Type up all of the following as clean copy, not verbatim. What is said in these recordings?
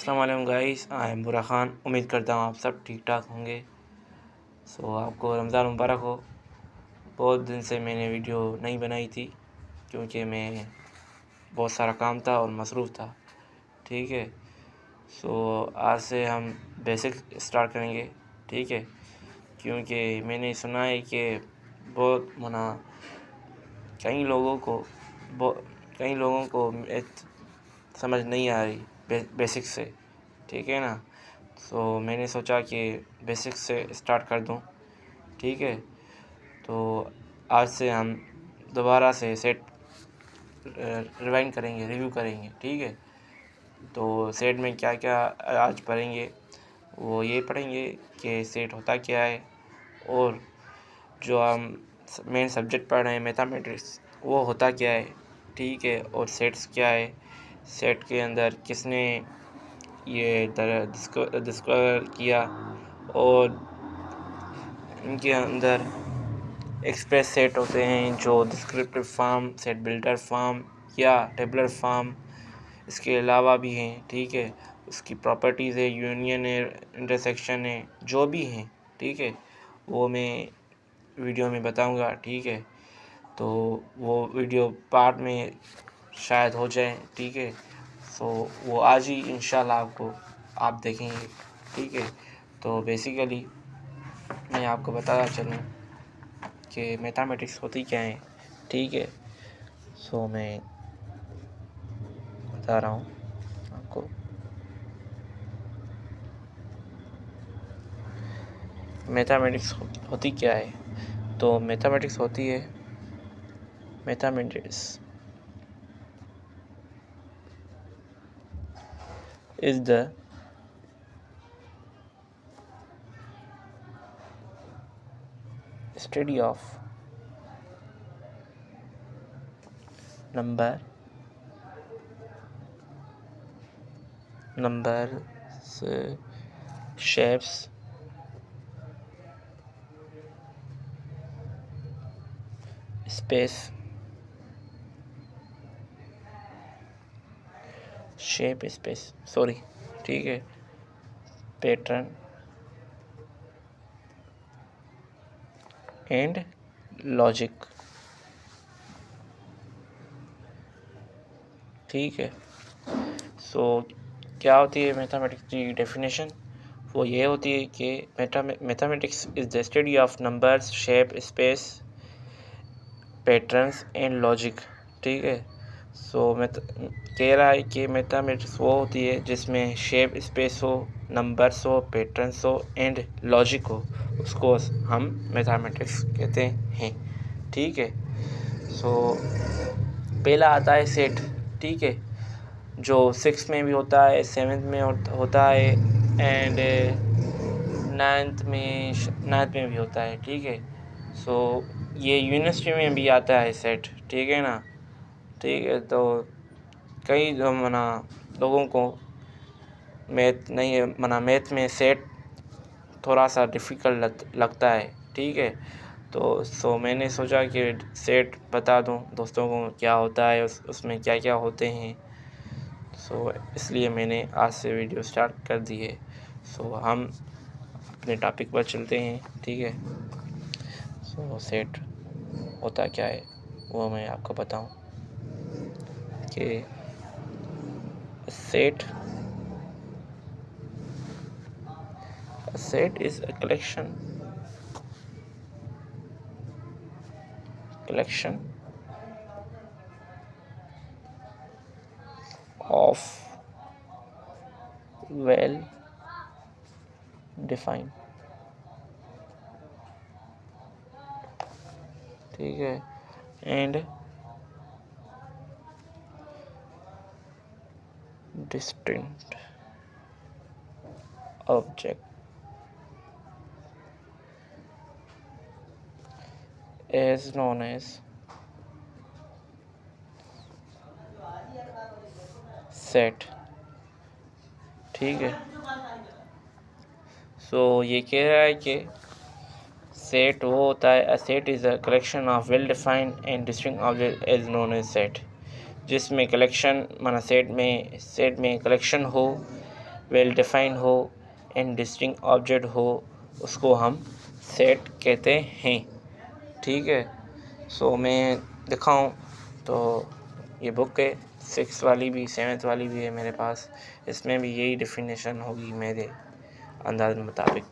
अस्सलाम वालेकुम guys, I am बुरा ख़ान। उम्मीद करता हूँ आप सब ठीक ठाक होंगे। आपको रमज़ान मुबारक हो। बहुत दिन से मैंने वीडियो नहीं बनाई थी क्योंकि मैं बहुत सारा काम था और मसरूफ़ था। ठीक है, आज से हम बेसिक स्टार्ट करेंगे। ठीक है, क्योंकि मैंने सुना है कि बहुत कई लोगों को मैथ समझ नहीं आ रही बेसिक से। ठीक है ना, मैंने सोचा कि बेसिक से स्टार्ट कर दूं। ठीक है, तो आज से हम दोबारा से सेट रिवाइंड करेंगे, रिव्यू करेंगे। ठीक है, तो सेट में क्या क्या आज पढ़ेंगे, वो ये पढ़ेंगे कि सेट होता क्या है, और जो हम मेन सब्जेक्ट पढ़ रहे हैं मैथमेटिक्स, वो होता क्या है। ठीक है, और सेट्स क्या है, सेट के अंदर किसने ये डिस्कवर किया, और इनके अंदर एक्सप्रेस सेट होते हैं जो descriptive form, set builder form या टेबलर फॉर्म, इसके अलावा भी हैं। ठीक है, उसकी प्रॉपर्टीज़ है, यूनियन है, इंटरसेक्शन है, जो भी हैं। ठीक है, वो मैं वीडियो में बताऊंगा। ठीक है, तो वो वीडियो पार्ट में शायद हो जाए। ठीक है, वो आज ही इंशाल्लाह आप देखेंगे। ठीक है, तो बेसिकली मैं आपको बताना चलूँ कि मैथमेटिक्स होती क्या है। ठीक है, मैं बता रहा हूँ आपको। मैथमेटिक्स होती क्या है, तो मैथमेटिक्स होती है, mathematics is the study of numbers, shapes, space, ठीक है, पैटर्न एंड लॉजिक। ठीक है, क्या होती है मैथमेटिक्स की डेफिनेशन? वो ये होती है कि mathematics is the study of numbers, shape, space, patterns and logic. ठीक है, कह रहा है कि मैथमेटिक्स वो होती है जिसमें शेप, स्पेस हो, नंबर्स हो, पैटर्न्स हो एंड लॉजिक हो, उसको हम मैथमेटिक्स कहते हैं। ठीक है, पहला आता है सेट। ठीक है, जो 6 में भी होता है, 7th में होता है एंड 9th में भी होता है। ठीक है, ये यूनिवर्सिटी में भी आता है सेट। ठीक है ना। ठीक है, तो कई लोगों को मैथ में सेट थोड़ा सा डिफ़िकल्ट लगता है। ठीक है, तो मैंने सोचा कि सेट बता दूं दोस्तों को क्या होता है, उसमें क्या क्या होते हैं। इसलिए मैंने आज से वीडियो स्टार्ट कर दी है। हम अपने टॉपिक पर चलते हैं। ठीक है, सेट होता क्या है वो मैं आपको बताऊं कि set is a collection of well defined, ठीक है, and distinct object is known as set। ठीक है, ये कह रहा है कि सेट वो होता है, a set is a collection of well defined and distinct objects is known as set। जिसमें कलेक्शन सेट में कलेक्शन हो वेल डिफाइंड हो एंड डिस्टिंक्ट ऑब्जेक्ट हो उसको हम सेट कहते हैं। ठीक है, सो मैं दिखाऊं तो ये बुक है, 6th वाली भी 7th वाली भी है मेरे पास, इसमें भी यही डेफिनेशन होगी मेरे अंदाज मुताबिक।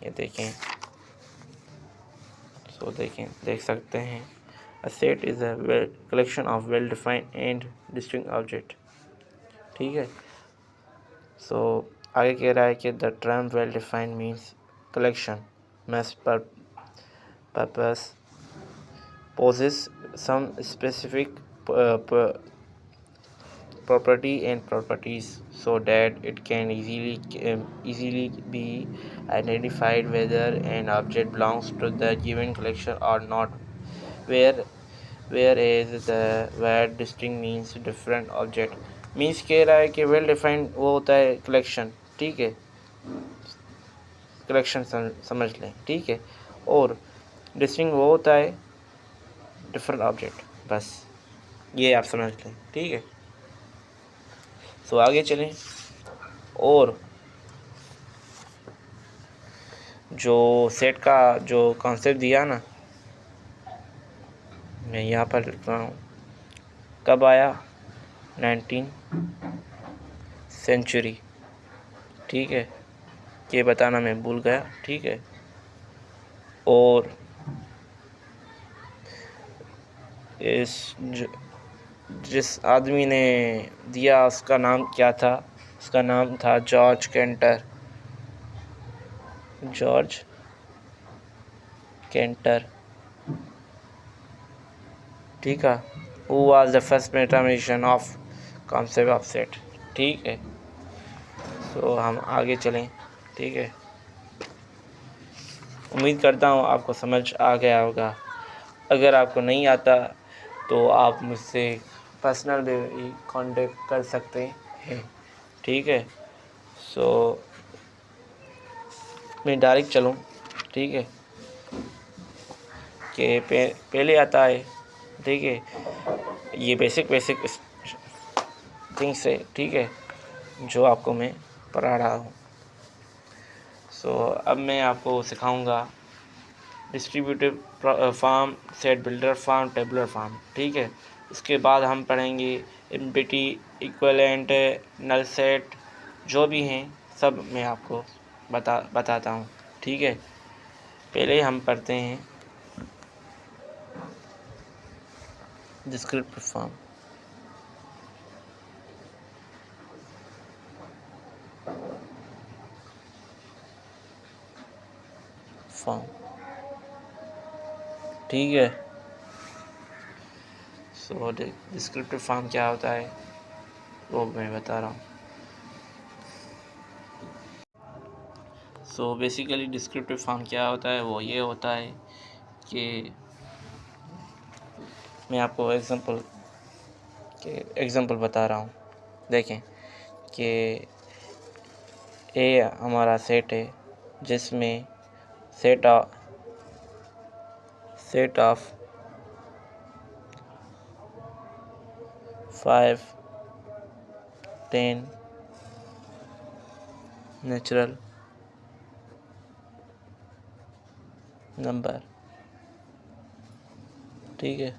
ये देखें, सो देख सकते हैं, a set is a collection of well defined and distinct object. ठीक है, सो आगे कह रहा है कि the term well defined means collection must possess possess some specific property and properties so that it can easily be identified whether an object belongs to the given collection or not, where whereas the word distinct means different object। Means कह रहा है कि well defined वो होता है collection, ठीक है, collection समझ लें, ठीक है, और डिस्टिंक्ट वो होता है डिफरेंट ऑब्जेक्ट, बस ये आप समझ लें, ठीक है। सो आगे चलें, और जो सेट का जो कॉन्सेप्ट दिया ना, मैं यहाँ पर लिख रहा हूँ, कब आया, 19th सेंचुरी, ठीक है, ये बताना मैं भूल गया, ठीक है। और जिस आदमी ने दिया उसका नाम क्या था, उसका नाम था जॉर्ज कैंटर, ठीक है, who was the first mathematician of concept of set, ठीक है। सो हम आगे चलें, ठीक है, उम्मीद करता हूँ आपको समझ आ गया होगा। अगर आपको नहीं आता तो आप मुझसे पर्सनल भी कांटेक्ट कर सकते हैं, ठीक है। सो मैं डायरेक्ट चलूँ, ठीक है, कि पहले आता है, ठीक है, ये बेसिक थिंग्स है, ठीक है, जो आपको मैं पढ़ा रहा हूँ। सो अब मैं आपको सिखाऊंगा distributive form, set builder form, tabular form, ठीक है। उसके बाद हम पढ़ेंगे एम्प्टी, इक्विवेलेंट, नल सेट, जो भी हैं सब मैं आपको बताता हूँ, ठीक है। पहले हम पढ़ते हैं डिस्क्रिप्टिव फॉर्म, ठीक है। सो डिस्क्रिप्टिव फॉर्म क्या होता है वो मैं बता रहा हूँ। सो बेसिकली डिस्क्रिप्टिव फॉर्म क्या होता है, वो ये होता है कि मैं आपको एग्जांपल बता रहा हूँ। देखें कि ए हमारा सेट है जिसमें सेट ऑफ 5 10 नेचुरल नंबर, ठीक है।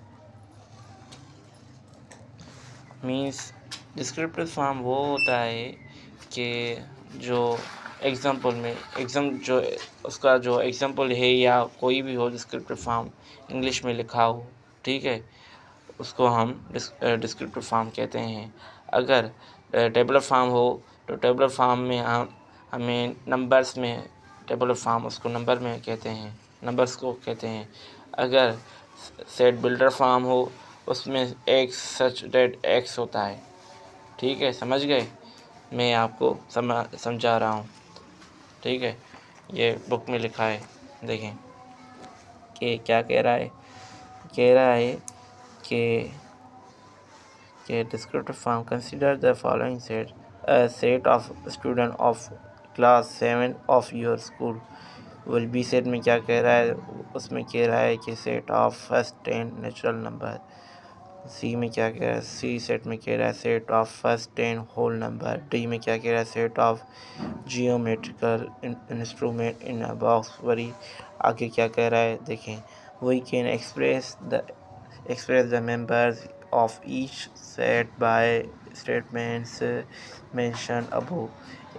मीन्स डिस्क्रिप्टिव फॉर्म वो होता है कि जो एग्जांपल में जो उसका जो एग्जांपल है या कोई भी हो डिस्क्रिप्टिव फॉर्म इंग्लिश में लिखा हो, ठीक है, उसको हम डिस्क्रिप्टिव फॉर्म कहते हैं। अगर टेबुलर फॉर्म हो तो टेबुलर फॉर्म में हमें नंबर्स में टेबुलर फॉर्म उसको नंबर में कहते हैं, नंबर्स को कहते हैं। अगर सेट बिल्डर फॉर्म हो उसमें एक्स सच डेट एक्स होता है, ठीक है, समझ गए, मैं आपको समझा रहा हूँ, ठीक है। ये बुक में लिखा है, देखें कि क्या कह रहा है, कि descriptive form consider the following set, a set of student of class 7 of your school will be set में क्या कह रहा है, उसमें कह रहा है कि set of first 10 natural number, सी में क्या कह रहा है, सी सेट में कह रहा है set of first 10 whole number. D में क्या कह रहा है, set of geometrical instrument in a box. वरी आगे क्या कह रहा है देखें, we can express the members of each set by statements mentioned above,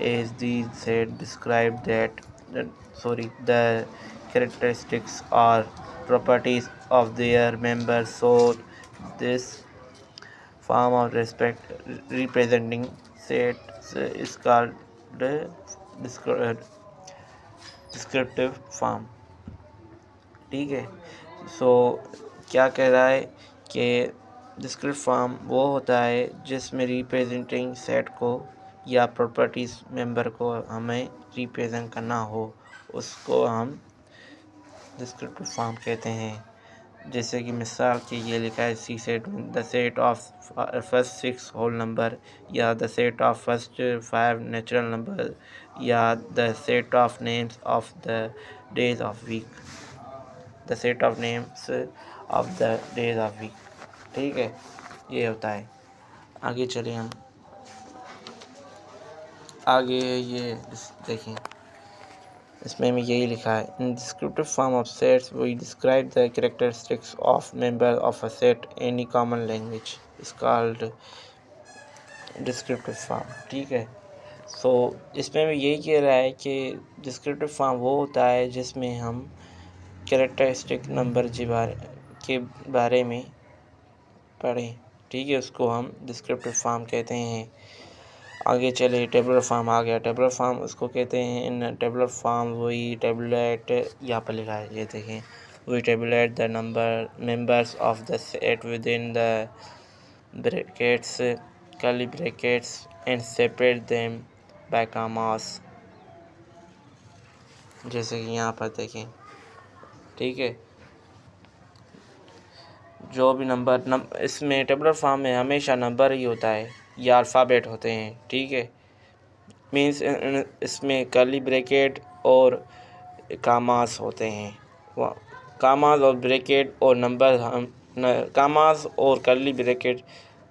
as these set describe the characteristics or properties of their members. So this form of representing sets is called the descriptive form। ठीक है, सो क्या कह रहा है कि descriptive form वो होता है जिसमें रिप्रेजेंटिंग सेट को या प्रॉपर्टीज मेंबर को हमें रिप्रेजेंट करना हो, उसको हम डिस्क्रिप्टिव फॉर्म कहते हैं। जैसे कि मिसाल के ये लिखा है C set the set of first 6 whole number, या the set of first 5 natural number, या the set of names of the days of week, the set of names of the days of week. ठीक है, ये होता है। आगे चले हम, आगे ये देखें, इसमें भी यही लिखा है in descriptive form of sets we describe the characteristics of member of a set any common language is called descriptive form. ठीक है, सो इसमें भी यही कह रहा है कि डिस्क्रिप्टिव फॉर्म वो होता है जिसमें हम कैरेक्टरिस्टिक नंबर के बारे में पढ़ें। ठीक है, उसको हम डिस्क्रिप्टिव फॉर्म कहते हैं। आगे चले, टेबुलर फॉर्म आ गया। टेबुलर फॉर्म उसको कहते हैं, इन टेबुलर फॉर्म वही टेबुलेट, यहाँ पर लिखा है ये देखें, we tabulate the number members of the set with in the brackets curly brackets and separate them by commas. जैसे कि यहाँ पर देखें, ठीक है, जो भी नंबर इसमें टेबुलर फॉर्म में हमेशा नंबर ही होता है या अल्फ़ाबेट होते हैं। ठीक है, मीन्स इसमें कर्ली ब्रैकेट और कामास होते हैं। कामास और ब्रैकेट और नंबर हम कामास और कर्ली ब्रैकेट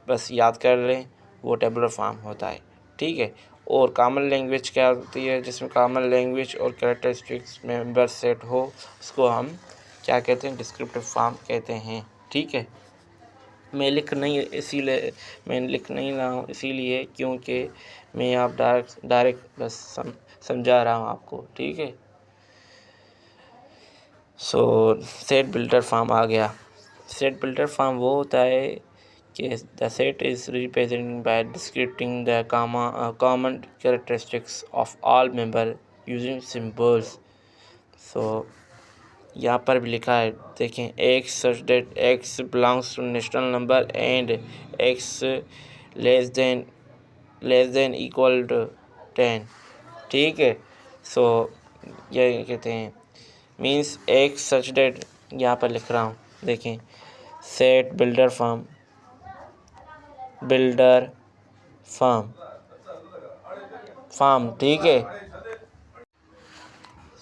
बस याद कर लें, वो टेबुलर फॉर्म होता है। ठीक है, और कॉमन लैंग्वेज क्या होती है, जिसमें कॉमन लैंग्वेज और कैरेक्टरिस्टिक्स मेंबर सेट हो, उसको हम क्या कहते हैं, डिस्क्रिप्टिव फॉर्म कहते हैं। ठीक है, मैं लिख नहीं रहा हूँ इसीलिए क्योंकि मैं आप डायरेक्ट बस समझा रहा हूँ आपको। ठीक है, सो सेट बिल्डर फॉर्म आ गया। सेट बिल्डर फॉर्म वो होता है कि the set is represented by descripting the common characteristics of all member using symbols. So यहाँ पर भी लिखा है देखें, x such that x belongs to natural number and x less than equal to 10। ठीक है, सो ये कहते हैं मीन्स एक्स सच दैट, यहाँ पर लिख रहा हूँ देखें, सेट बिल्डर फॉर्म। ठीक है,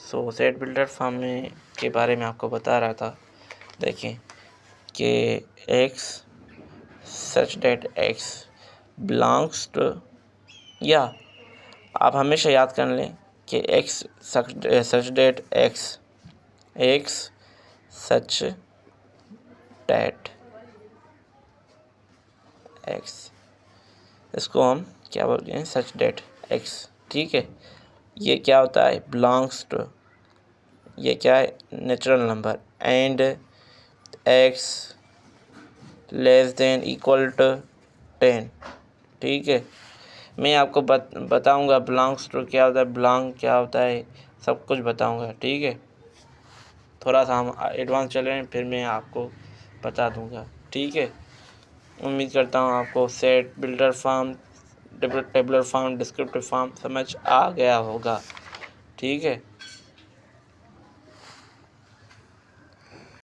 सो सेट बिल्डर फॉर्म में के बारे में आपको बता रहा था। देखें कि x such that x belongs to, या आप हमेशा याद कर लें कि x such that x such that x, इसको हम क्या बोलते हैं, सच डेट एक्स। ठीक है, ये क्या होता है, बिलोंग्स टू, ये क्या है, natural number, and x less than equal to 10। ठीक है, मैं आपको बताऊंगा बिलोंग्स टू क्या होता है, बिलोंग क्या होता है, सब कुछ बताऊंगा। ठीक है, थोड़ा सा हम एडवांस चल रहे हैं, फिर मैं आपको बता दूंगा। ठीक है, उम्मीद करता हूँ आपको set builder form, tabular form, descriptive form समझ आ गया होगा। ठीक है।